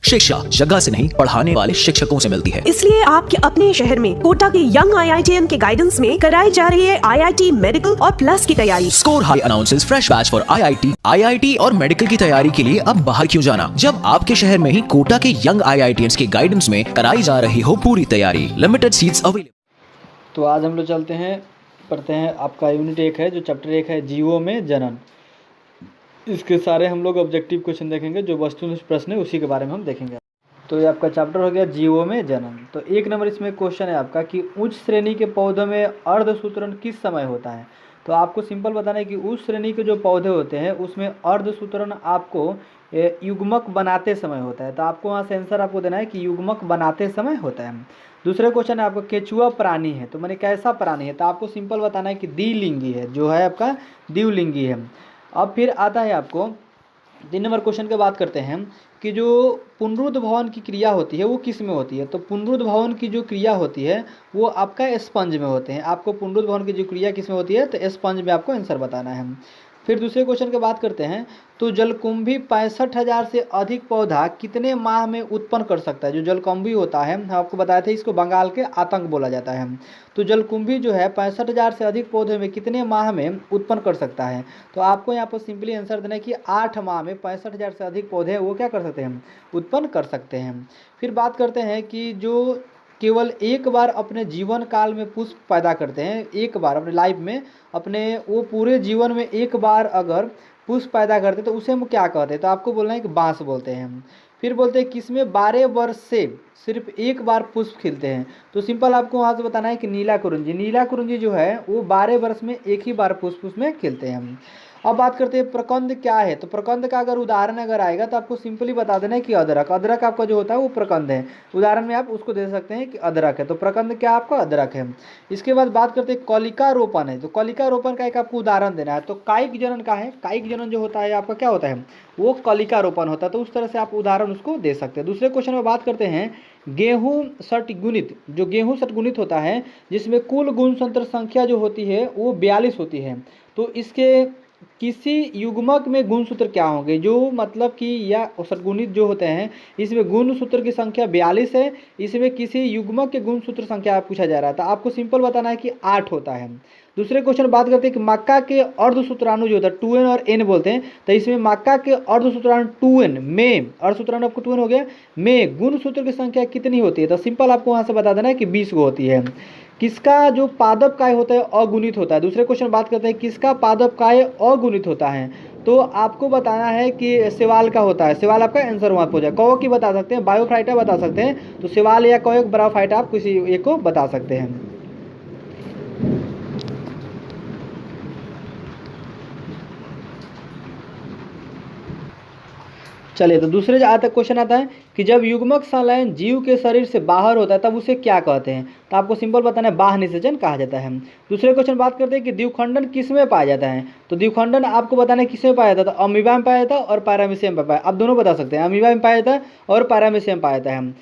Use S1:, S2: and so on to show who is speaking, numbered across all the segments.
S1: शिक्षा जगह से नहीं पढ़ाने वाले शिक्षकों से मिलती है।
S2: इसलिए आपके अपने शहर में कोटा के यंग IITian के गाइडेंस में कराई जा रही है IIT मेडिकल और प्लस की तैयारी।
S1: Score high announces fresh batch for IIT और मेडिकल की तैयारी के लिए अब बाहर क्यों जाना, जब आपके शहर में ही कोटा के यंग IITians के गाइडेंस में कराई जा रही हो पूरी तैयारी। Limited seats available.
S3: तो आज हम लोग चलते हैं, पढ़ते हैं आपका यूनिट 1 है, जो चैप्टर 1 है जीवों में जनन। इसके सारे हम लोग ऑब्जेक्टिव क्वेश्चन देखेंगे, जो वस्तुनिष्ठ प्रश्न है उसी के बारे में हम देखेंगे। तो ये आपका चैप्टर हो गया जीवों में जनन। तो 1 नंबर इसमें क्वेश्चन है आपका कि उच्च श्रेणी के पौधों में अर्धसूत्रण किस समय होता है। तो आपको सिंपल बताना है कि उच्च श्रेणी के जो पौधे होते हैं उसमें अर्धसूत्रण आपको युग्मक बनाते समय होता है। तो आपको वहाँ से आंसर आपको देना है कि युग्मक बनाते समय होता है। दूसरा क्वेश्चन है आपका केचुआ प्राणी है, तो मैंने कैसा प्राणी है। तो आपको सिंपल बताना है कि द्विलिंगी है, जो है आपका द्विलिंगी है। अब फिर आता है आपको 3 नंबर क्वेश्चन की बात करते हैं कि जो पुनरुद्भवन की क्रिया होती है वो किस में होती है। तो पुनरुद्भवन की जो क्रिया होती है वो आपका स्पंज में होते हैं। आपको पुनरुद्भवन की जो क्रिया किस में होती है, तो स्पंज में आपको आंसर बताना है। फिर दूसरे क्वेश्चन की बात करते हैं, तो जलकुंभी 65,000 से अधिक पौधा कितने माह में उत्पन्न कर सकता है। जो जलकुंभी होता है, हम आपको बताए थे, इसको बंगाल के आतंक बोला जाता है। तो जलकुंभी जो है 65,000 से अधिक पौधे में कितने माह में उत्पन्न कर सकता है। तो आपको यहाँ पर सिंपली आंसर देना है कि 8 माह में 65,000 से अधिक पौधे वो क्या कर सकते हैं, उत्पन्न कर सकते हैं। फिर बात करते हैं कि जो केवल एक बार अपने जीवन काल में पुष्प पैदा करते हैं, एक बार अपने लाइफ में, अपने वो पूरे जीवन में एक बार अगर पुष्प पैदा करते हैं तो उसे हम क्या कहते हैं। तो आपको बोलना है कि बांस बोलते हैं। फिर बोलते हैं किसमें 12 वर्ष से सिर्फ एक बार पुष्प खिलते हैं। तो सिंपल आपको वहाँ से बताना है कि नीला कुरुंजी। नीला कुरुंजी जो है वो 12 वर्ष में एक ही बार पुष्प उसमें खिलते हैं। अब बात करते हैं प्रकंद क्या है। तो प्रकंद का अगर उदाहरण अगर आएगा तो आपको सिंपली बता देना है कि अदरक। अदरक आपका जो होता है वो प्रकंद है। उदाहरण में आप उसको दे सकते हैं कि अदरक है, तो प्रकंद क्या आपका अदरक है। इसके बाद बात करते हैं कलिका रोपण है। तो कलिका रोपण का एक आपको उदाहरण देना है। तो कायिक जनन का है, कायिक जनन जो होता है आपका क्या होता है, वो कलिका रोपण होता है। तो उस तरह से आप उदाहरण उसको दे सकते हैं। दूसरे क्वेश्चन में बात करते हैं गेहूं षटगुणित। जो गेहूं षटगुणित होता है जिसमें कुल गुणसूत्र संख्या जो होती है वो 42 होती है। तो इसके किसी युग्मक में गुणसूत्र क्या होंगे, जो मतलब कि या षटगुणित जो होते हैं इसमें गुणसूत्र की संख्या 42 है, इसमें किसी युग्मक के गुणसूत्र संख्या पूछा जा रहा है। तो आपको सिंपल बताना है कि 8 होता है। दूसरे क्वेश्चन बात करते हैं कि मक्का के अर्धसूत्राणु जो होता है 2n और n बोलते हैं। तो इसमें मक्का के अर्धसूत्राणु 2n में, अर्धसूत्राणु आपको 2n हो गया, में गुणसूत्र की संख्या कितनी होती है। तो सिंपल आपको वहाँ से बता देना है कि 20 को होती है। किसका जो पादप काय होता है अगुणित होता है। दूसरे क्वेश्चन बात करते हैं किसका पादप काय अगुणित होता है। तो आपको बताना है कि सेवाल का होता है। सेवाल आपका आंसर वहाँ हो जाए। कौ की बता सकते हैं, बायोफाइटा बता सकते हैं। तो सेवाल या कौ ब्रायोफाइटा आप किसी एक को बता सकते हैं। चलिए, तो दूसरे क्वेश्चन आता है कि जब युग्मक संलयन जीव के शरीर से बाहर होता है तब उसे क्या कहते हैं। तो आपको सिंपल बताना है बाह्य निषेचन कहा जाता है। दूसरे क्वेश्चन बात करते हैं कि द्विखंडन किस में पाया जाता है। तो द्विखंडन आपको बताना है किस में पाया जाता है। तो अमीबा में पाया जाता है और पैरामीशियम में पाया, आप दोनों बता सकते हैं। अमीबा में पाया जाता है और पैरामीशियम में पाया जाता है।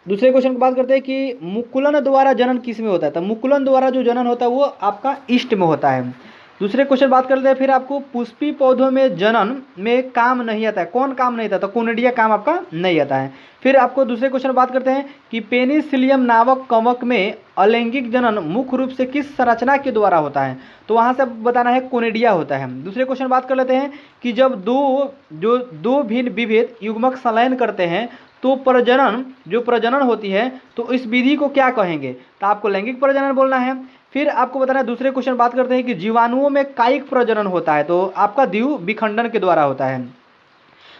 S3: दूसरे क्वेश्चन की बात करते हैं कि मुकुलन द्वारा जनन किस में होता है। तो मुकुलन द्वारा जो जनन होता है वो आपका ईस्ट में होता है। दूसरे क्वेश्चन बात करते हैं फिर आपको पुष्पी पौधों में जनन में काम नहीं आता है। कौन काम नहीं आता, तो कोनिडिया काम आपका नहीं आता है। फिर आपको दूसरे क्वेश्चन बात करते हैं कि पेनिसिलियम नामक कवक में अलैंगिक जनन मुख्य रूप से किस संरचना के द्वारा होता है। तो वहाँ से बताना है कोनिडिया होता है। दूसरे क्वेश्चन बात कर लेते हैं कि जब दो भिन्न विभेद युग्मक संलयन करते हैं तो प्रजनन, जो प्रजनन होती है, तो इस विधि को क्या कहेंगे। तो आपको लैंगिक प्रजनन बोलना है। फिर आपको बताना है, दूसरे क्वेश्चन बात करते हैं कि जीवाणुओं में कायिक प्रजनन होता है, तो आपका द्विव विखंडन के द्वारा होता है।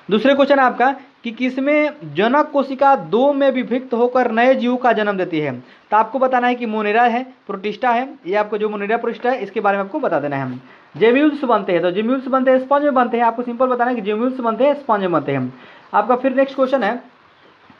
S3: दूसरे क्वेश्चन आपका कि किसमें जनक कोशिका 2 में विभक्त होकर नए जीव का जन्म देती है। तो आपको बताना है कि मोनेरा है, प्रोटिस्टा है। ये आपको जो मोनेरा प्रोटिस्टा है इसके बारे में आपको बता देना है। जेम्यूल्स बनते हैं, तो जेम्यूल्स बनते हैं स्पंज में बनते हैं। आपको सिंपल बताना है कि जेम्यूल्स बनते हैं स्पंज में बनते हैं। आपका फिर नेक्स्ट क्वेश्चन है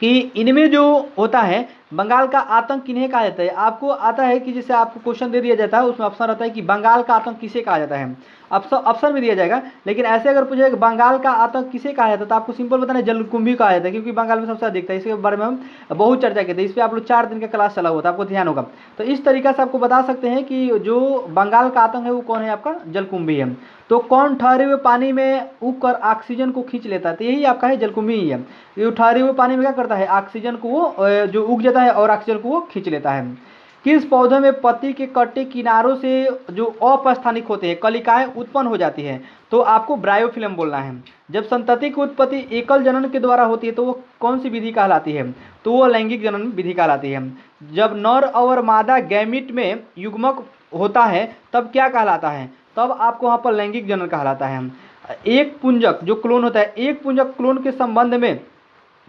S3: कि इनमें जो होता है बंगाल का आतंक किन्हें कहा जाता है? आपको आता है कि जैसे आपको क्वेश्चन दे दिया जाता है, उसमें ऑप्शन रहता है कि बंगाल का आतंक किसे कहा जाता है, ऑप्शन भी दिया जाएगा। लेकिन ऐसे अगर पूछे बंगाल का आतंक किसे कहा जाता है तो आपको सिंपल बताना है जलकुंभी कहा जाता है, क्योंकि बंगाल में सबसे अधिक दिखता है। इसके बारे में हम बहुत चर्चा की थी, इस पर आप लोग 4 दिन का क्लास चला हुआ था, आपको ध्यान होगा। तो इस तरीका से आपको बता सकते हैं कि जो बंगाल का आतंक है वो कौन है, आपका जलकुंभी है। तो कौन ठहरे हुए पानी में उगकर ऑक्सीजन को खींच लेता है? तो यही आपका है जलकुंभी ही है। ये ठहरे हुए पानी में क्या करता है, ऑक्सीजन को वो जो उग जाता है और ऑक्सीजन को वो खींच लेता है। किस पौधे में पत्ती के कटे किनारों से जो अपस्थानिक होते हैं कलिकाएं उत्पन्न हो जाती है? तो आपको ब्रायोफिल्म बोलना है। जब संतति की उत्पत्ति एकल जनन के द्वारा होती है तो वो कौन सी विधि कहलाती है? तो वो लैंगिक जनन विधि कहलाती है। जब नर और मादा गैमिट में युग्मक होता है तब क्या कहलाता है? तब आपको वहाँ पर लैंगिक जनन कहलाता है। एक पुंजक जो क्लोन होता है, एक पुंजक क्लोन के संबंध में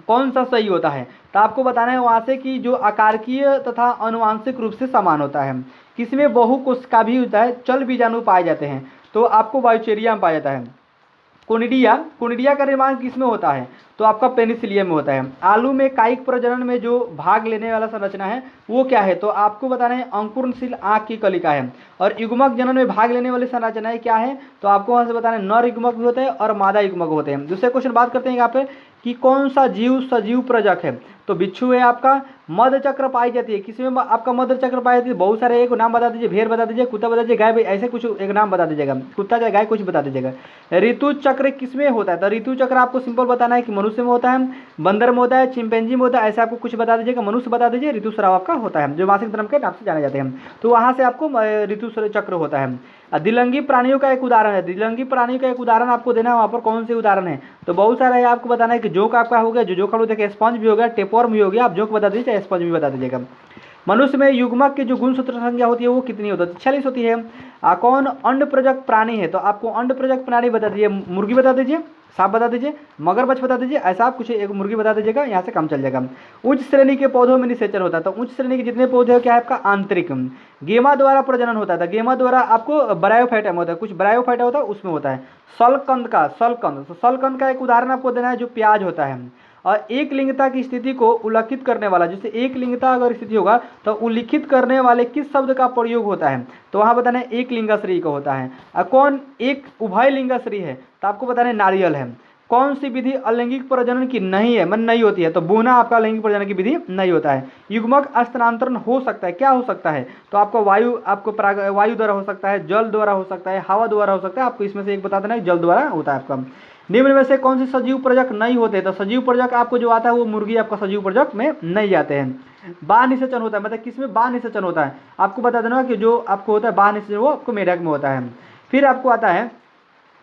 S3: कौन सा सही होता है? तो आपको बताना है वहाँ से कि जो आकारकीय तथा आनुवांशिक रूप से समान होता है। किसमें बहुकोशिका भी होता है, चल बीजाणु पाए जाते हैं? तो आपको वायुचेरिया में पाया जाता है। कोनिडिया का निर्माण किसमें होता है? तो आपका पेनिसिलियम में होता है। आलू में कायिक प्रजनन में जो भाग लेने वाला संरचना है वो क्या है? तो आपको बताना है अंकुरनशील आँख की कलिका है। और युग्मक जनन में भाग लेने वाली संरचनाएं क्या है? तो आपको वहाँ से बताना है नर युग्मक भी होते हैं और मादा युग्मक होते हैं। दूसरे क्वेश्चन बात करते हैं यहाँ पे कि कौन सा जीव सजीव प्रजक है? तो बिच्छू है आपका। मध्य चक्र पाई जाती है किसमें आपका मध्य चक्र पाई जाती है? बहुत सारे, एक नाम बता दीजिए, भेड़ बता दीजिए, कुत्ता बता दीजिए, गाय, ऐसे कुछ एक नाम बता दीजिएगा, कुत्ता या गाय कुछ बता दीजिएगा। ऋतु चक्र किसमें होता है? तो ऋतु चक्र आपको सिंपल बताना है कि मनुष्य में होता है, बंदर में होता है, चिंपैंजी में होता है, ऐसे आपको कुछ बता दीजिएगा। मनुष्य बता दीजिए, ऋतुस्राव आपका होता है जो मासिक धर्म के नाम से जाने जाते हैं, तो वहाँ से आपको ऋतु चक्र होता है। द्विलिंगी प्राणियों का एक उदाहरण है, द्विलिंगी प्राणी का एक उदाहरण आपको देना है, वहाँ पर कौन से उदाहरण है? तो बहुत सारा है, आपको बताना है कि जोंक आपका हो गया, जो जोंक हम देखिए स्पंज भी हो गया, टेपवर्म भी हो गया, आप जोंक बता दीजिए चाहे स्पंज भी बता दीजिएगा। मनुष्य में युग्मक की जो गुणसूत्र संख्या होती है वो कितनी होती है? 46 होती है। कौन अंड प्रजक प्राणी है? तो आपको अंड प्रजक प्राणी बता दीजिए, मुर्गी बता दीजिए, सांप बता दीजिए, मगरमच्छ बता दीजिए, ऐसा आप कुछ एक मुर्गी बता दीजिएगा, यहाँ से काम चल जाएगा। उच्च श्रेणी के पौधों में निषेचन होता है, तो उच्च श्रेणी के जितने पौधे क्या है आपका आंतरिक। गेमा द्वारा प्रजनन होता है, तो गेमा द्वारा आपको ब्रायोफाइटा होता है, कुछ ब्रायोफाइटा होता है उसमें होता है। सलकंद तो सलकंद का एक उदाहरण आपको देना है जो प्याज होता है। और एक लिंगता की स्थिति को उल्लिखित करने वाला, जैसे एक लिंगता अगर स्थिति होगा तो उल्लिखित करने वाले किस शब्द का प्रयोग होता है? तो वहाँ बताना है एक लिंगाश्री का होता है। और कौन एक उभय लिंगाश्री है? तो आपको बताना है नारियल है। कौन सी विधि अलैंगिक प्रजनन की नहीं है, मन नहीं होती है? तो बोना आपका लैंगिक प्रजनन की विधि नहीं होता है। युग्मक स्थानांतरण हो सकता है, क्या हो सकता है? तो आपको वायु द्वारा हो सकता है, जल द्वारा हो सकता है, हवा द्वारा हो सकता है, आपको इसमें से एक बता देना है जल द्वारा होता है आपका। निम्न में से कौन से सजीव प्रजक नहीं होते? तो सजीव प्रजक आपको जो आता है वो मुर्गी आपका सजीव प्रजक में नहीं जाते हैं। बाह्य निषेचन होता है, मतलब किसमें बाह्य निषेचन होता है? आपको बता देना कि जो आपको होता है बाह्य निषेचन वो आपको मेढक में होता है। फिर आपको आता है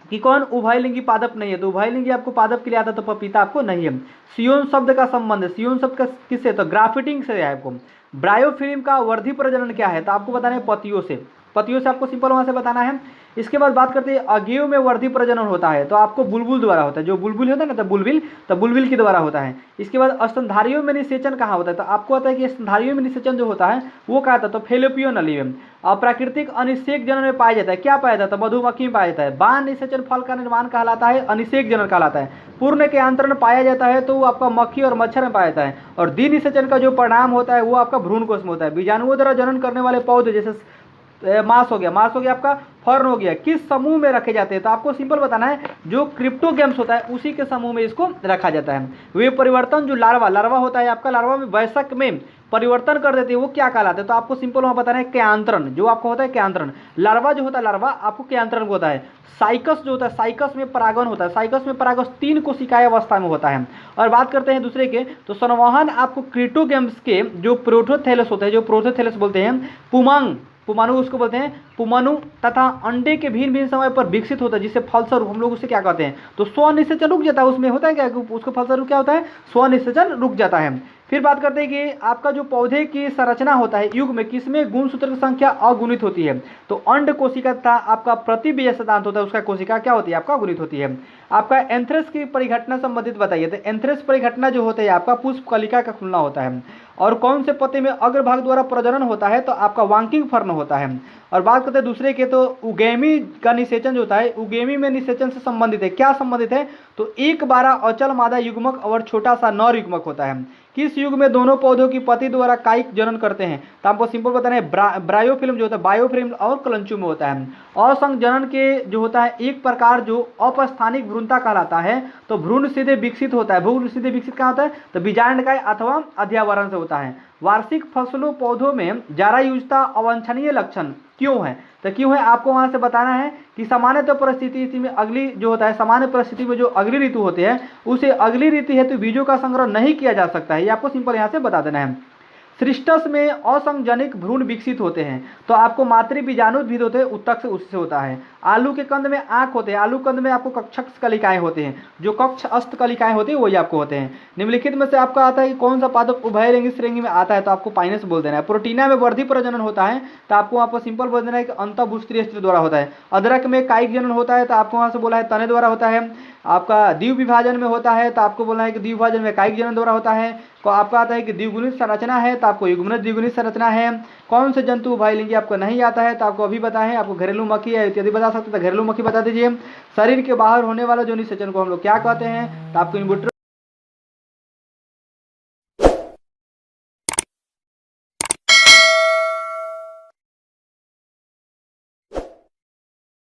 S3: कि कौन उभयलिंगी पादप नहीं है? तो उभयलिंगी आपको पादप के लिए आता है, तो पपीता आपको नहीं है। सियोन शब्द का संबंध, सियोन शब्द का किससे? तो ग्राफ्टिंग से है आपको। ब्रायोफिल्म का वर्धी प्रजनन क्या है? तो आपको बताना है पतियों से, पतियों से आपको सिंपल वहाँ से बताना है। इसके बाद बात करते हैं अगेव में वर्धी प्रजनन होता है, तो आपको बुलबुल द्वारा होता है, जो बुलबुल होता है ना तो बुलबुल के द्वारा होता है। इसके बाद स्तनधारियों में निषेचन कहाँ होता है? तो आपको आता है कि स्तनधारियों में निषेचन जो होता है वो कहा था तो फेलोपियो नली में। और प्राकृतिक अनिषेक जनन में पाया जाता है, क्या पाया जाता है? मधुमक्खी में पाया जाता है। बाह्य निषेचन फल का निर्माण कहलाता है, अनिषेक जनन कहलाता है। पूर्ण के आंतरण पाया जाता है तो वो आपका मक्खी और मच्छर में पाया जाता है। और द्वि निषेचन का जो परिणाम होता है वो आपका भ्रूण कोश में होता है। बीजाणुओं द्वारा जनन करने वाले पौधे जैसे मांस हो गया आपका, फर्न हो गया, किस समूह में रखे जाते हैं? तो आपको सिंपल बताना है जो क्रिप्टोगेम्स होता है उसी के समूह में इसको रखा जाता है। वे परिवर्तन जो लार्वा होता है आपका, लार्वा में वयस्क में परिवर्तन कर देते हैं वो क्या कहलाते हैं? तो आपको सिंपल वहाँ बताना है क्यांतरण, जो आपको होता है क्यांतरण। लार्वा जो होता है लार्वा आपको क्यांतरण होता है। साइकस जो होता है, साइकस में परागन होता है, साइकस में परागन 3 कोशिकाएं अवस्था में होता है। और बात करते हैं दूसरे के, तो संवहन आपको क्रिप्टोगेम्स के जो प्रोटोथैलस होते हैं, जो प्रोटोथैलस बोलते हैं, पुमाणु उसको बोलते हैं, पुमाणु तथा अंडे के भिन्न भिन्न समय पर विकसित होता है, जिससे फलस्वरूप हम लोग उसे क्या कहते हैं? तो स्वनिषेचन रुक जाता है। उसमें होता है क्या, उसको फलस्वरूप क्या होता है? स्वनिषेचन रुक जाता है। फिर बात करते हैं कि आपका जो पौधे की संरचना होता है युग में किसमें गुणसूत्र की संख्या अगुणित होती है? तो अंड कोशिका तथा आपका प्रतिबीज सिद्धांत होता है उसका कोशिका क्या होती है? आपका अगुणित होती है। आपका एंथ्रेक्स की परिघटना संबंधित बताइए। तो एंथ्रेक्स परिघटना जो होता है आपका पुष्प कलिका का खुलना होता है। और कौन से पत्ते में अग्रभाग द्वारा प्रजनन होता है? तो आपका वांकिंग फर्न होता है। और बात करते हैं दूसरे के, तो उगेमी का निषेचन जो होता है, उगेमी में निषेचन से संबंधित है। क्या संबंधित है? तो एक बारह अचल मादा युग्मक और छोटा सा नर युग्मक होता है। किस युग में दोनों पौधों की पति द्वारा कायिक जनन करते हैं? तो आपको सिंपल बताना है, ब्रायोफिल्म जो होता है, बायोफिल्म और कलंचु में होता है। असंग जनन के जो होता है एक प्रकार जो अपस्थानिक भ्रूणता कहलाता है, तो भ्रूण सीधे विकसित होता है। भ्रूण सीधे विकसित कहाँ होता है? तो बीजांडकाय अथवा अध्यावरण से होता है। वार्षिक फसलों पौधों में जरायुजता अवांछनीय लक्षण क्यों है? तो क्यों है आपको वहां से बताना है कि सामान्यतः परिस्थिति में अगली जो होता है, सामान्य परिस्थिति में जो अगली ऋतु होती है उसे अगली ऋतु हेतु बीजों का संग्रह नहीं किया जा सकता है। ये आपको सिंपल यहाँ से बता देना है। सृष्टस में असंजनिक भ्रूण विकसित होते हैं, तो आपको मातृ बीजाणुद्भिद होते हैं, उत्तक से उससे होता है। आलू के कंद में आंख होते हैं, आलू कंद में आपको कक्षस्थ कलिकाएं होते हैं, जो कक्षस्थ कलिकाएं होती है वही आपको होते हैं। निम्नलिखित में से आपका आता है कि कौन सा पादप उभयलिंगी श्रेणी में आता है? तो आपको पाइनस बोल देना है। प्रोटीना में वर्धी प्रजनन होता है, तो आपको वहाँ पर सिंपल बोल देना है कि अंतःभूस्त्रीय स्त्री द्वारा होता है। अदरक में कायिक जनन होता है, तो आपको वहाँ से बोला है तने द्वारा होता है। आपका द्विव विभाजन में होता है, तो आपको बोलना है कि द्विव विभाजन में कायिक जनन द्वारा होता है। तो आपका आता है कि द्विगुणित संरचना है, तो आपको युग्मनज द्विगुणित संरचना है। कौन से जंतु उभयलिंगी आपको नहीं आता है? तो आपको अभी बताएं, आपको घरेलू मक्खी है इत्यादि बता सकते हैं, तो घरेलू मक्खी बता दीजिए। शरीर के बाहर होने वाला जो निषेचन को हम लोग क्या कहते हैं? तो आपको इन